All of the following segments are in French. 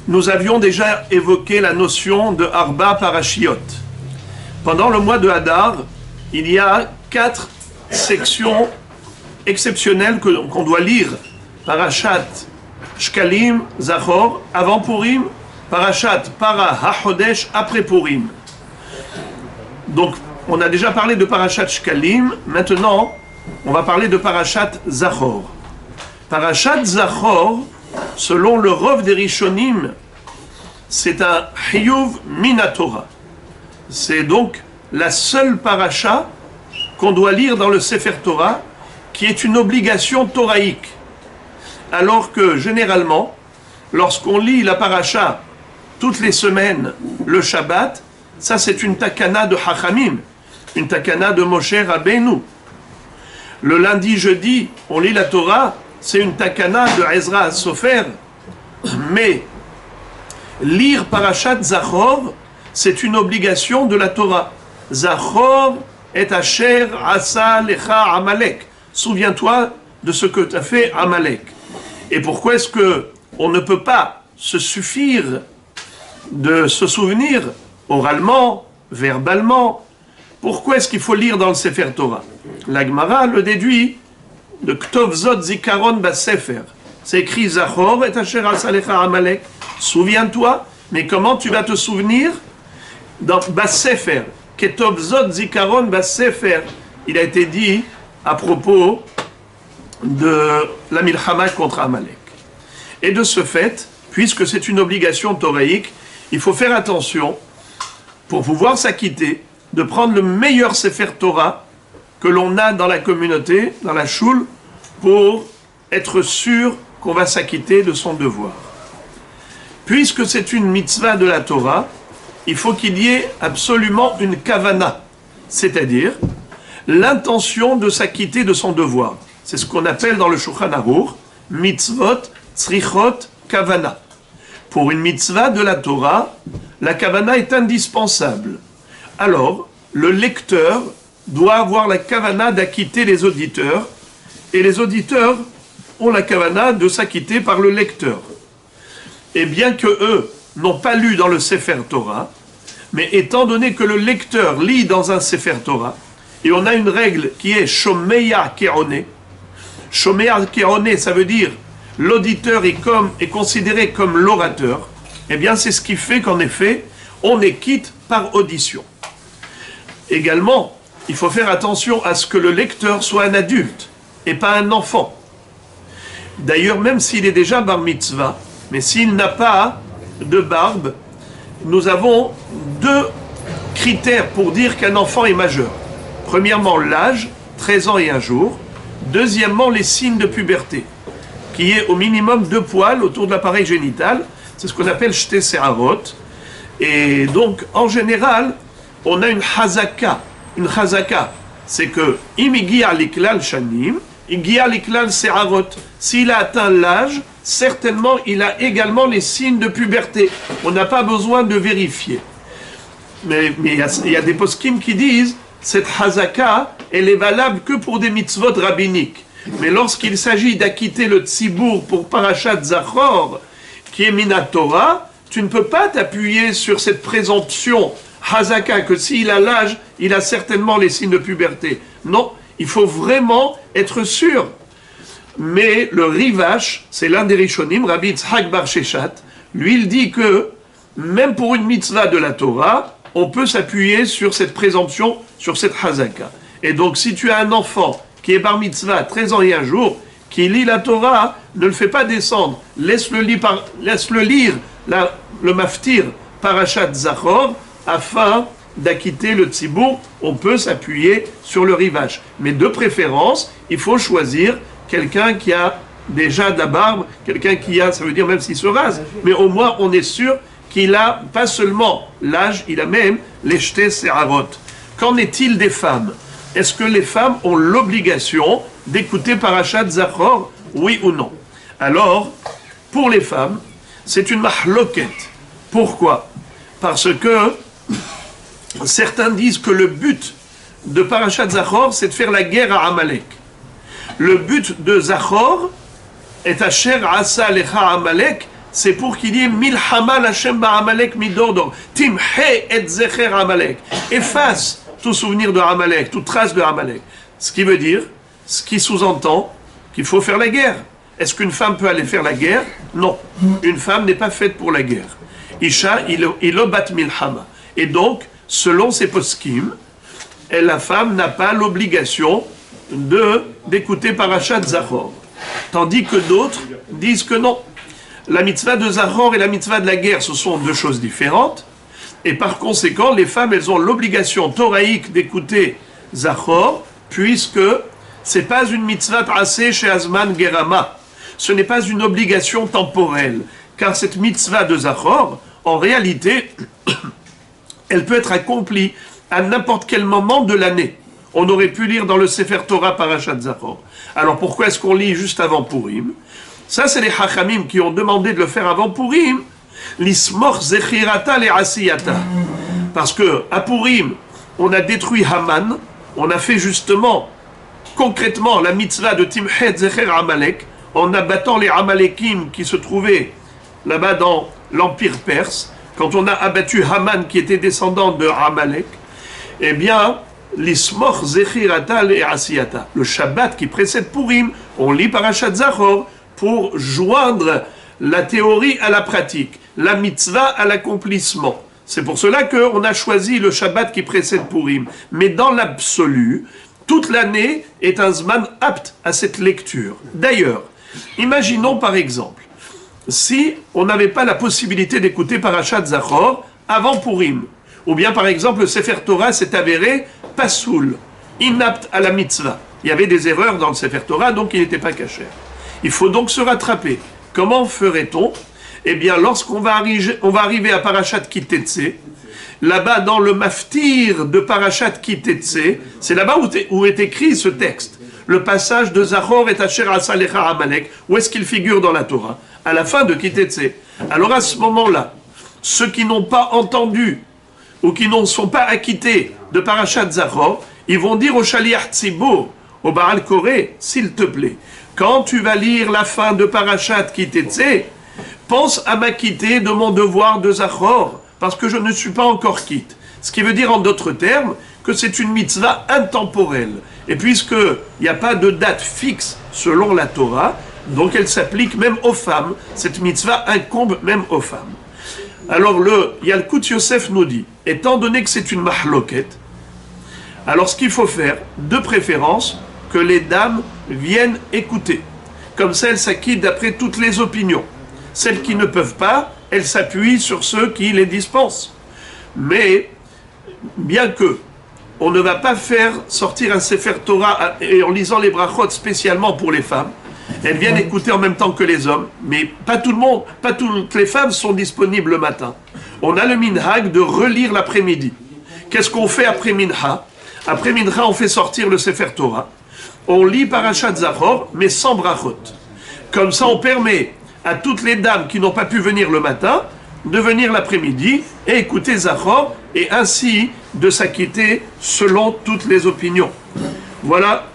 nous avions déjà évoqué la notion de Arba Parashiot. Pendant le mois de Hadar, il y a 4 sections exceptionnelles qu'on doit lire. Parashat Shkalim, Zachor, avant Purim, Parashat Para HaChodesh, après Purim. Donc, on a déjà parlé de Parashat Shkalim, maintenant, on va parler de Parashat Zachor. Parashat Zachor, selon le Rov des Rishonim, c'est un Chiyuv Minatora. C'est donc la seule paracha qu'on doit lire dans le Sefer Torah, qui est une obligation toraïque. Alors que, généralement, lorsqu'on lit la paracha toutes les semaines, le Shabbat, ça c'est une takana de Hachamim, une takana de Moshe Rabbeinu. Le lundi, jeudi, on lit la Torah, c'est une takana de Ezra Sofer. Mais lire Parashat Zachor, c'est une obligation de la Torah. Zachor et Asher Asa Lecha Amalek. Souviens-toi de ce que t'as fait Amalek. Et pourquoi est-ce que on ne peut pas se suffire de se souvenir oralement, verbalement? Pourquoi est-ce qu'il faut lire dans le Sefer Torah? La Gemara le déduit de Ktov Zot Zikaron Basefer. C'est écrit Zachor et Asher Asa Lecha Amalek. Souviens-toi, mais comment tu vas te souvenir? Dans Basefer, Ketov Zot Zikaron Basefer, il a été dit à propos de la Milchama contre Amalek. Et de ce fait, puisque c'est une obligation toraïque, il faut faire attention, pour pouvoir s'acquitter, de prendre le meilleur Sefer Torah que l'on a dans la communauté, dans la choule, pour être sûr qu'on va s'acquitter de son devoir. Puisque c'est une mitzvah de la Torah, il faut qu'il y ait absolument une kavana, c'est-à-dire l'intention de s'acquitter de son devoir. C'est ce qu'on appelle dans le Shulchan Aruch, mitzvot, tzrichot, kavana. Pour une mitzvah de la Torah, la kavana est indispensable. Alors, le lecteur doit avoir la kavana d'acquitter les auditeurs, et les auditeurs ont la kavana de s'acquitter par le lecteur. Et bien que eux n'ont pas lu dans le Sefer Torah, mais étant donné que le lecteur lit dans un Sefer Torah, et on a une règle qui est Shomeya Keroné. Shomeya Keroné, ça veut dire l'auditeur est considéré comme l'orateur. Eh bien, c'est ce qui fait qu'en effet, on est quitte par audition. Également, il faut faire attention à ce que le lecteur soit un adulte et pas un enfant. D'ailleurs, même s'il est déjà bar mitzvah, mais s'il n'a pas de barbe, nous avons 2 critères pour dire qu'un enfant est majeur. Premièrement, l'âge, 13 ans et 1 jour. Deuxièmement, les signes de puberté, qui est au minimum 2 poils autour de l'appareil génital. C'est ce qu'on appelle shte se'arot. Et donc, en général, on a une chazaka. Une chazaka, c'est que imigia liklal shanim, igia liklal se'arot. S'il a atteint l'âge, certainement, il a également les signes de puberté. On n'a pas besoin de vérifier. Mais il y a des poskim qui disent cette hazaka, elle est valable que pour des mitzvot rabbiniques. Mais lorsqu'il s'agit d'acquitter le tzibour pour Parashat Zachor, qui est Minatora, tu ne peux pas t'appuyer sur cette présomption hazaka, que s'il a l'âge, il a certainement les signes de puberté. Non, il faut vraiment être sûr. Mais le Rivash, c'est l'un des Rishonim, Rabbi Yitzhak bar Sheshat, lui il dit que même pour une mitzvah de la Torah, on peut s'appuyer sur cette présomption, sur cette hazaka. Et donc si tu as un enfant qui est bar mitzvah 13 ans et 1 jour, qui lit la Torah, ne le fais pas descendre, laisse-le lire le maftir Parashat Zachor, afin d'acquitter le tzibour. On peut s'appuyer sur le Rivash. Mais de préférence, il faut choisir quelqu'un qui a déjà de la barbe, quelqu'un qui a, ça veut dire même s'il se rase, mais au moins on est sûr qu'il a pas seulement l'âge, il a même les shte se'arot. Qu'en est-il des femmes? Est-ce que les femmes ont l'obligation d'écouter Parashat Zachor, oui ou non? Alors, pour les femmes, c'est une mahloket. Pourquoi? Parce que certains disent que le but de Parashat Zachor, c'est de faire la guerre à Amalek. Le but de Zachor est Asher Asa Lecha Amalek, c'est pour qu'il y ait milhama l'Hashem ba'amalek midordor. Timhe et zecher Amalek. Efface tout souvenir de Amalek, toute trace de Amalek. Ce qui veut dire, ce qui sous-entend qu'il faut faire la guerre. Est-ce qu'une femme peut aller faire la guerre? Non. Une femme n'est pas faite pour la guerre. Isha ilobat milhama. Et donc, selon ces poskim, la femme n'a pas l'obligation d'écouter Parashat Zachor. Tandis que d'autres disent que non. La mitzvah de Zachor et la mitzvah de la guerre, ce sont deux choses différentes. Et par conséquent, les femmes, elles ont l'obligation thoraïque d'écouter Zachor, puisque ce n'est pas une mitzvah tracée chez Azman Gerama. Ce n'est pas une obligation temporelle. Car cette mitzvah de Zachor, en réalité, elle peut être accomplie à n'importe quel moment de l'année. On aurait pu lire dans le Sefer Torah Parashat Zachor. Alors pourquoi est-ce qu'on lit juste avant Purim? Ça, c'est les Chachamim qui ont demandé de le faire avant Purim. L'ismor zechirata le asiyata. Parce que à Purim, on a détruit Haman, on a fait justement, concrètement, la mitzvah de Timchet zecher Amalek, en abattant les Amalekim qui se trouvaient là-bas dans l'Empire perse. Quand on a abattu Haman qui était descendant de Amalek, eh bien, l'ismor zechirata le asiyata. Le Shabbat qui précède Purim, on lit Parashat Zachor pour joindre la théorie à la pratique, la mitzvah à l'accomplissement. C'est pour cela qu'on a choisi le Shabbat qui précède Purim. Mais dans l'absolu, toute l'année est un zman apte à cette lecture. D'ailleurs, imaginons par exemple, si on n'avait pas la possibilité d'écouter Parashat Zachor avant Purim, ou bien par exemple le Sefer Torah s'est avéré pasoul, inapte à la mitzvah. Il y avait des erreurs dans le Sefer Torah, donc il n'était pas caché. Il faut donc se rattraper. Comment ferait-on? Eh bien, lorsqu'on va arriver à Parashat Kitetse, là-bas dans le maftir de Parashat Kitetse, c'est là-bas où est écrit ce texte. Le passage de Zachor et Asher Asalecha Amalek, où est-ce qu'il figure dans la Torah? À la fin de Kitetse. Alors à ce moment-là, ceux qui n'ont pas entendu ou qui ne sont pas acquittés de Parashat Zachor, ils vont dire au Shaliach Tzibur, au Baal Koré, s'il te plaît, quand tu vas lire la fin de Parashat Kitetse, pense à m'acquitter de mon devoir de Zachor, parce que je ne suis pas encore quitte. Ce qui veut dire en d'autres termes que c'est une mitzvah intemporelle. Et puisqu'il n'y a pas de date fixe selon la Torah, donc elle s'applique même aux femmes. Cette mitzvah incombe même aux femmes. Alors le Yalkut Yosef nous dit, étant donné que c'est une mahloket, alors ce qu'il faut faire, de préférence, que les dames viennent écouter. Comme ça, elles s'acquittent d'après toutes les opinions. Celles qui ne peuvent pas, elles s'appuient sur ceux qui les dispensent. Mais, bien que on ne va pas faire sortir un Sefer Torah et en lisant les brachot spécialement pour les femmes, elles viennent écouter en même temps que les hommes, mais pas tout le monde, pas toutes les femmes sont disponibles le matin. On a le minhag de relire l'après-midi. Qu'est-ce qu'on fait après minha? Après minha, on fait sortir le Sefer Torah. On lit Parashat Zachor, mais sans brachot. Comme ça, on permet à toutes les dames qui n'ont pas pu venir le matin de venir l'après-midi et écouter Zachor, et ainsi de s'acquitter selon toutes les opinions. Voilà,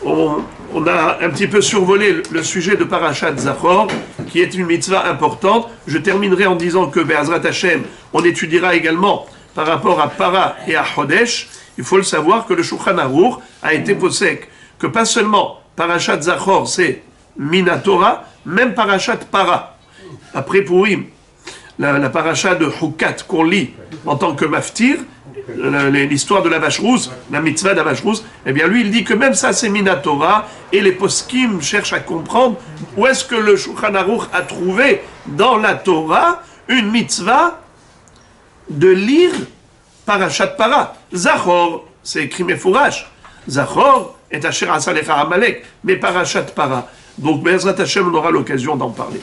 on a un petit peu survolé le sujet de Parashat Zachor, qui est une mitzvah importante. Je terminerai en disant que Be'ezrat Hashem, on étudiera également par rapport à Para et à Chodesh. Il faut le savoir que le Shulchan Aruch a été posek, que pas seulement Parashat Zachor, c'est Minatora, même Parashat Para. Après Purim, la Parashat de Hukat qu'on lit en tant que maftir, l'histoire de la vache rousse, la mitzvah de la vache rousse, eh bien lui il dit que même ça c'est Minatora, et les poskim cherchent à comprendre où est-ce que le Shulchan Aruch a trouvé dans la Torah une mitzvah de lire Parashat Para. Zachor, c'est écrit Mefourash. Zachor est Asher Asalecha Amalek, mais Parashat Para. Donc, Be'ezrat Hashem, on aura l'occasion d'en parler.